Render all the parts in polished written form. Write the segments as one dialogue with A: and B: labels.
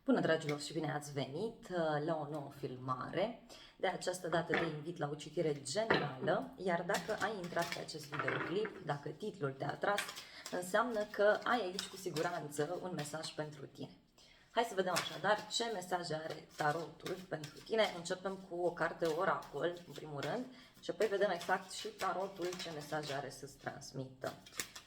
A: Bună dragilor și bine ați venit la o nouă filmare. De această dată te invit la o citire generală, iar dacă ai intrat pe acest videoclip, dacă titlul te-a atras, înseamnă că ai aici cu siguranță un mesaj pentru tine. Hai să vedem așadar ce mesaje are tarotul pentru tine. Începem cu o carte oracol, în primul rând, și apoi vedem exact și tarotul ce mesaje are să-ți transmită.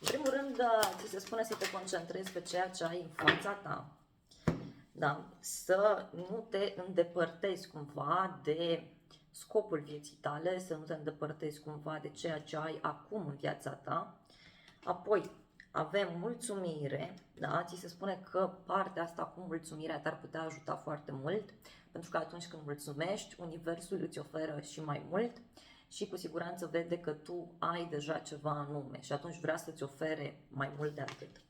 A: În primul rând, ți se spune să te concentrezi pe ceea ce ai în fața ta. Da? Să nu te îndepărtezi cumva de scopul vieții tale, să nu te îndepărtezi cumva de ceea ce ai acum în viața ta. Apoi avem mulțumire, da? Ți se spune că partea asta cu mulțumirea te-ar putea ajuta foarte mult, pentru că atunci când mulțumești, Universul îți oferă și mai mult și cu siguranță vede că tu ai deja ceva anume și atunci vrea să-ți ofere mai mult de atât.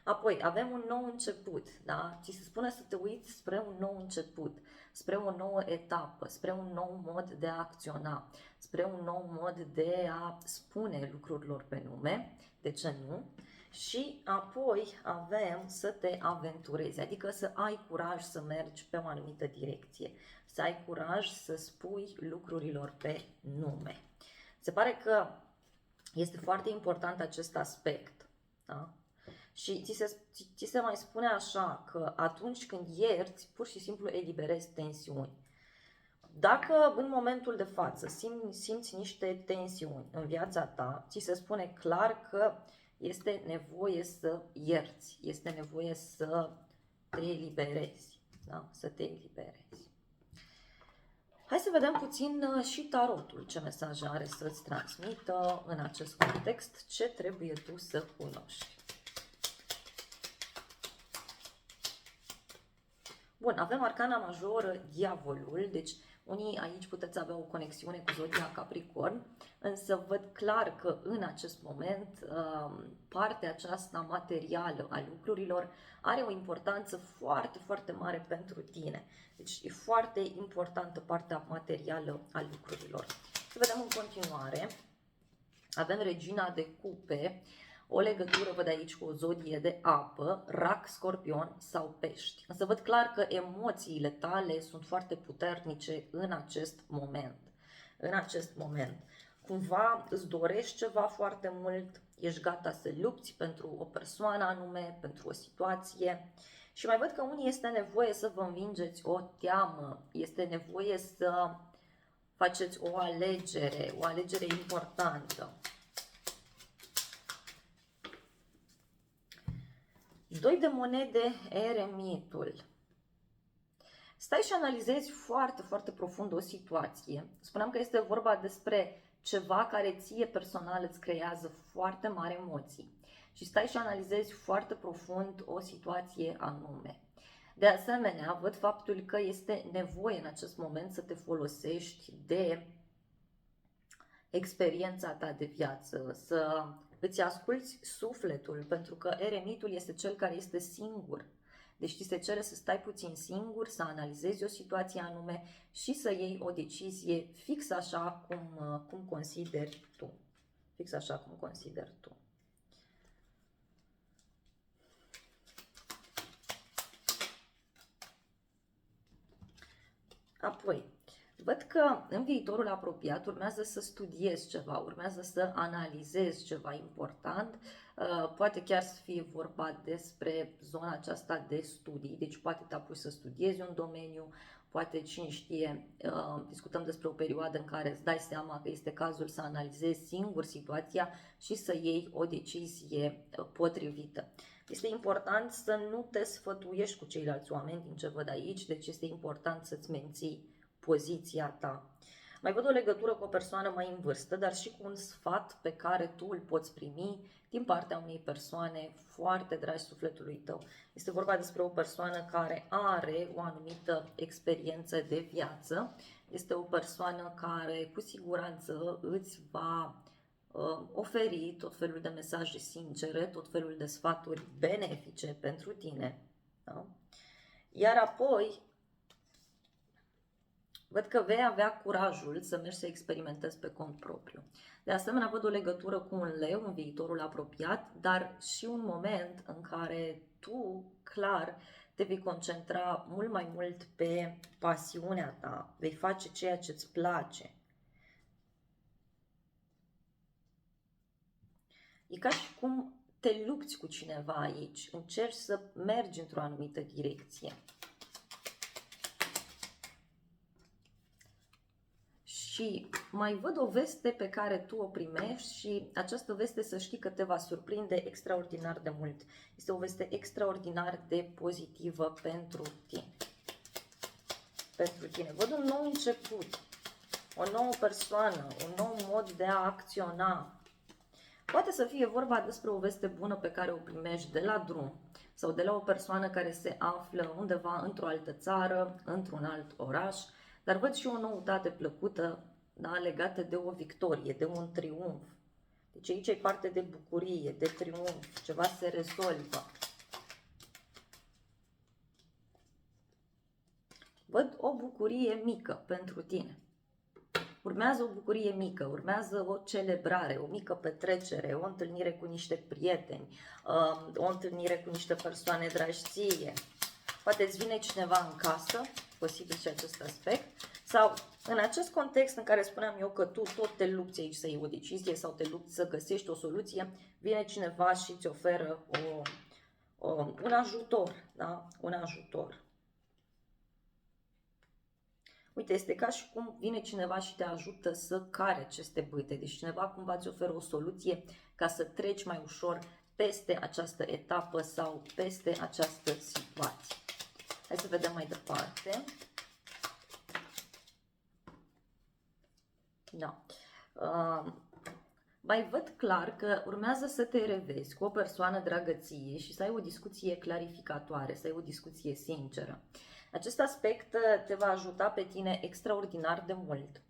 A: Apoi, avem un nou început, da? Ți se spune să te uiți spre un nou început, spre o nouă etapă, spre un nou mod de a acționa, spre un nou mod de a spune lucrurilor pe nume, de ce nu? Și apoi avem să te aventurezi, adică să ai curaj să mergi pe o anumită direcție, să ai curaj să spui lucrurilor pe nume. Se pare că este foarte important acest aspect, da? Și ți se mai spune așa că atunci când ierți, pur și simplu eliberezi tensiuni. Dacă în momentul de față simți niște tensiuni în viața ta, ți se spune clar că este nevoie să ierți, este nevoie să te eliberezi, da? Să te eliberezi. Hai să vedem puțin și tarotul, ce mesaj are să-ți transmită în acest context, ce trebuie tu să cunoști. Bun, avem arcana majoră, diavolul, deci unii aici puteți avea o conexiune cu zodia Capricorn, însă văd clar că în acest moment partea aceasta materială a lucrurilor are o importanță foarte, foarte mare pentru tine. Deci e foarte importantă partea materială a lucrurilor. Să vedem în continuare. Avem regina de cupe, o legătură, văd aici, cu o zodie de apă, rac, scorpion sau pești. Însă văd clar că emoțiile tale sunt foarte puternice în acest moment. În acest moment. Cumva îți dorești ceva foarte mult, ești gata să lupți pentru o persoană anume, pentru o situație. Și mai văd că unii este nevoie să vă învingeți o teamă, este nevoie să faceți o alegere importantă. Doi de monede, eremitul. Stai și analizezi foarte, foarte profund o situație. Spuneam că este vorba despre ceva care ție personal îți creează foarte mari emoții. Și stai și analizezi foarte profund o situație anume. De asemenea, văd faptul că este nevoie în acest moment să te folosești de experiența ta de viață, să îți asculți sufletul, pentru că eremitul este cel care este singur. Deci ți se cere să stai puțin singur, să analizezi o situație anume și să iei o decizie fix așa cum consideri tu. Fix așa cum consideri tu. Apoi, văd că în viitorul apropiat urmează să studiezi ceva, urmează să analizezi ceva important, poate chiar să fie vorba despre zona aceasta de studii, deci poate te apuci să studiezi un domeniu, poate cine știe, discutăm despre o perioadă în care îți dai seama că este cazul să analizezi singur situația și să iei o decizie potrivită. Este important să nu te sfătuiești cu ceilalți oameni din ce văd aici, deci este important să-ți menții poziția ta. Mai văd o legătură cu o persoană mai în vârstă, dar și cu un sfat pe care tu îl poți primi din partea unei persoane foarte dragi sufletului tău. Este vorba despre o persoană care are o anumită experiență de viață. Este o persoană care cu siguranță îți va oferi tot felul de mesaje sincere, tot felul de sfaturi benefice pentru tine. Da? Iar apoi, văd că vei avea curajul să mergi să experimentezi pe cont propriu. De asemenea, văd o legătură cu un leu în viitorul apropiat, dar și un moment în care tu, clar, te vei concentra mult mai mult pe pasiunea ta, vei face ceea ce îți place. E ca și cum te lupți cu cineva aici, încerci să mergi într-o anumită direcție. Și mai văd o veste pe care tu o primești și această veste, să știi că te va surprinde extraordinar de mult. Este o veste extraordinar de pozitivă pentru tine. Pentru tine. Văd un nou început, o nouă persoană, un nou mod de a acționa. Poate să fie vorba despre o veste bună pe care o primești de la drum sau de la o persoană care se află undeva într-o altă țară, într-un alt oraș, dar văd și o noutate plăcută, da, legată de o victorie, de un triumf. Deci aici e parte de bucurie, de triumf, ceva se rezolvă. Văd o bucurie mică pentru tine. Urmează o bucurie mică, urmează o celebrare, o mică petrecere, o întâlnire cu niște prieteni, o întâlnire cu niște persoane dragi ție. Poate îți vine cineva în casă, posibil și acest aspect, sau în acest context în care spuneam eu că tu tot te lupți aici să iei o decizie sau te lupți să găsești o soluție, vine cineva și îți oferă un ajutor, da? Un ajutor. Uite, este ca și cum vine cineva și te ajută să cari aceste bâte. Deci cineva cumva îți oferă o soluție ca să treci mai ușor peste această etapă sau peste această situație. Hai să vedem mai departe. Da. Mai văd clar că urmează să te revezi cu o persoană dragă ție și să ai o discuție clarificatoare, să ai o discuție sinceră. Acest aspect te va ajuta pe tine extraordinar de mult,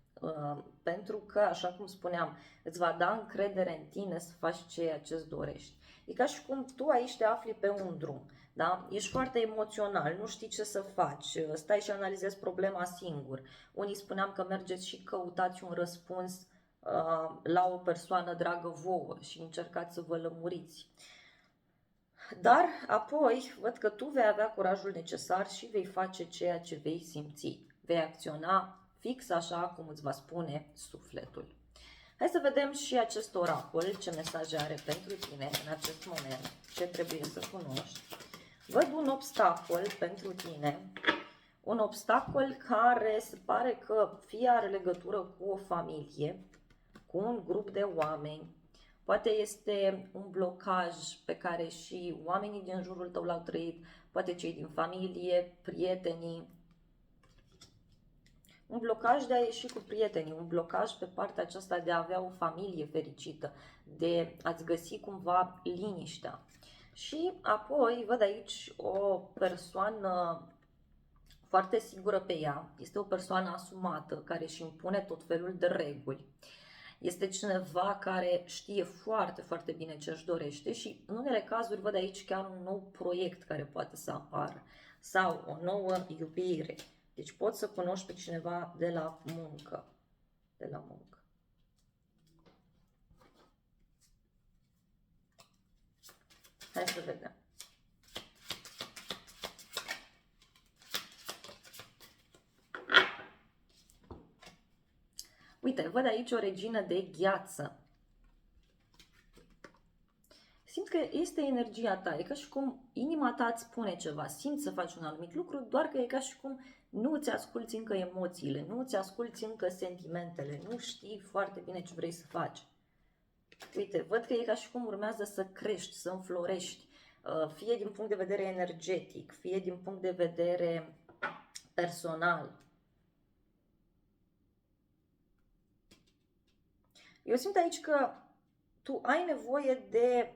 A: pentru că, așa cum spuneam, îți va da încredere în tine să faci ceea ce îți dorești. E ca și cum tu aici te afli pe un drum, da? Ești foarte emoțional, nu știi ce să faci, stai și analizezi problema singur. Unii spuneam că mergeți și căutați un răspuns la o persoană dragă vouă și încercați să vă lămuriți. Dar apoi văd că tu vei avea curajul necesar și vei face ceea ce vei simți. Vei acționa fix așa cum îți va spune sufletul. Hai să vedem și acest oracol, ce mesaje are pentru tine în acest moment, ce trebuie să cunoști. Văd un obstacol pentru tine, un obstacol care se pare că fie are legătură cu o familie, cu un grup de oameni, poate este un blocaj pe care și oamenii din jurul tău l-au trăit, poate cei din familie, prietenii. Un blocaj de a ieși cu prietenii, un blocaj pe partea aceasta de a avea o familie fericită, de a-ți găsi cumva liniștea. Și apoi văd aici o persoană foarte sigură pe ea, este o persoană asumată care își impune tot felul de reguli. Este cineva care știe foarte, foarte bine ce își dorește și în unele cazuri văd aici chiar un nou proiect care poate să apară sau o nouă iubire. Deci poți să cunoști pe cineva de la muncă. De la muncă. Hai să vedem. Uite, văd aici o regină de gheață. Simt că este energia ta, e ca și cum inima ta îți spune ceva, simți să faci un anumit lucru, doar că e ca și cum nu îți asculți încă emoțiile, nu îți asculți încă sentimentele, nu știi foarte bine ce vrei să faci. Uite, văd că e ca și cum urmează să crești, să înflorești, fie din punct de vedere energetic, fie din punct de vedere personal. Eu simt aici că tu ai nevoie de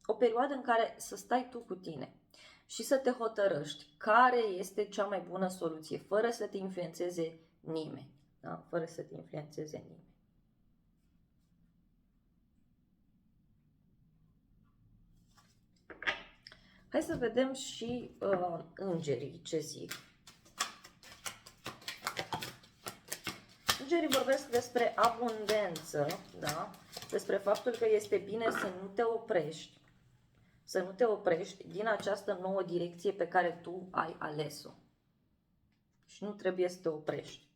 A: o perioadă în care să stai tu cu tine și să te hotărăști care este cea mai bună soluție, fără să te influențeze nimeni. Da? Fără să te influențeze nimeni. Hai să vedem și îngerii ce zic. Îngerii vorbesc despre abundență, da? Despre faptul că este bine să nu te oprești, să nu te oprești din această nouă direcție pe care tu ai ales-o. Și nu trebuie să te oprești.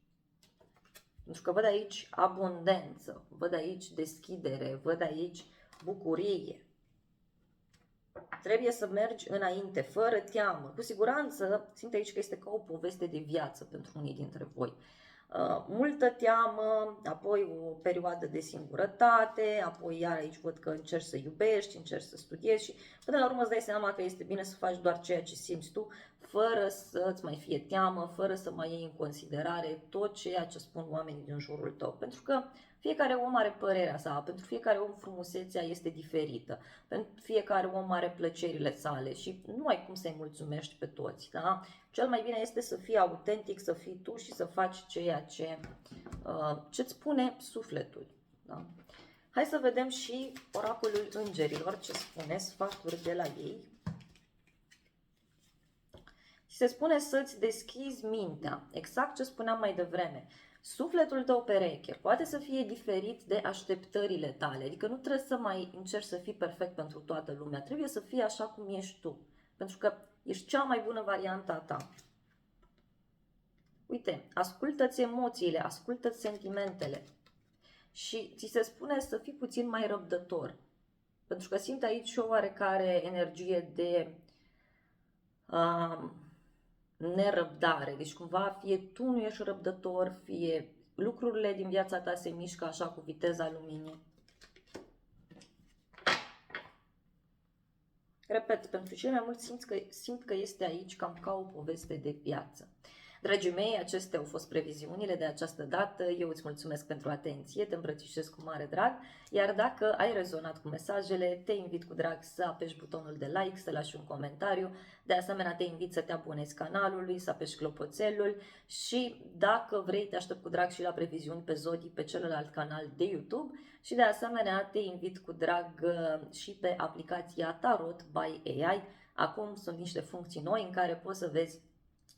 A: Pentru că văd aici abundență, văd aici deschidere, văd aici bucurie. Trebuie să mergi înainte, fără teamă. Cu siguranță, simt aici că este ca o poveste de viață pentru unii dintre voi. Multă teamă, apoi o perioadă de singurătate, apoi iar aici văd că încerci să iubești, încerci să studiezi și până la urmă îți dai seama că este bine să faci doar ceea ce simți tu, fără să-ți mai fie teamă, fără să mai iei în considerare tot ceea ce spun oamenii din jurul tău. Pentru că fiecare om are părerea sa, pentru fiecare om frumusețea este diferită, pentru fiecare om are plăcerile sale și nu ai cum să-i mulțumești pe toți. Da? Cel mai bine este să fii autentic, să fii tu și să faci ceea ce-ți spune sufletul. Da? Hai să vedem și oracolul îngerilor, ce spune, sfaturi de la ei. Și se spune să-ți deschizi mintea, exact ce spuneam mai devreme. Sufletul tău pereche poate să fie diferit de așteptările tale, adică nu trebuie să mai încerci să fii perfect pentru toată lumea, trebuie să fii așa cum ești tu, pentru că ești cea mai bună variantă a ta. Uite, ascultă-ți emoțiile, ascultă-ți sentimentele și ți se spune să fii puțin mai răbdător, pentru că simt aici o oarecare energie de nerăbdare, deci cumva fie tu nu ești răbdător, fie lucrurile din viața ta se mișcă așa cu viteza luminii. Repet, pentru cei mai mulți simt că este aici cam ca o poveste de viață. Dragii mei, acestea au fost previziunile de această dată. Eu îți mulțumesc pentru atenție, te îmbrățișez cu mare drag, iar dacă ai rezonat cu mesajele, te invit cu drag să apeși butonul de like, să lași un comentariu. De asemenea, te invit să te abonezi canalului, să apeși clopoțelul și dacă vrei, te aștept cu drag și la previziuni pe zodii pe celălalt canal de YouTube și de asemenea te invit cu drag și pe aplicația Tarot by AI. Acum sunt niște funcții noi în care poți să vezi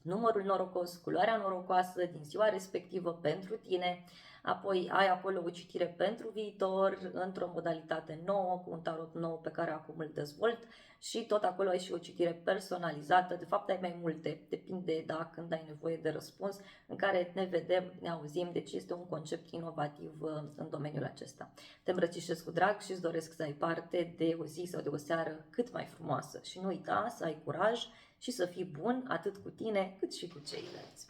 A: numărul norocos, culoarea norocoasă din ziua respectivă pentru tine, apoi ai acolo o citire pentru viitor într-o modalitate nouă, cu un tarot nou pe care acum îl dezvolt și tot acolo ai și o citire personalizată, de fapt ai mai multe, depinde când ai nevoie de răspuns, în care ne vedem, ne auzim, deci este un concept inovativ în domeniul acesta. Te îmbrățișez cu drag și îți doresc să ai parte de o zi sau de o seară cât mai frumoasă și nu uita să ai curaj și să fii bun atât cu tine cât și cu ceilalți.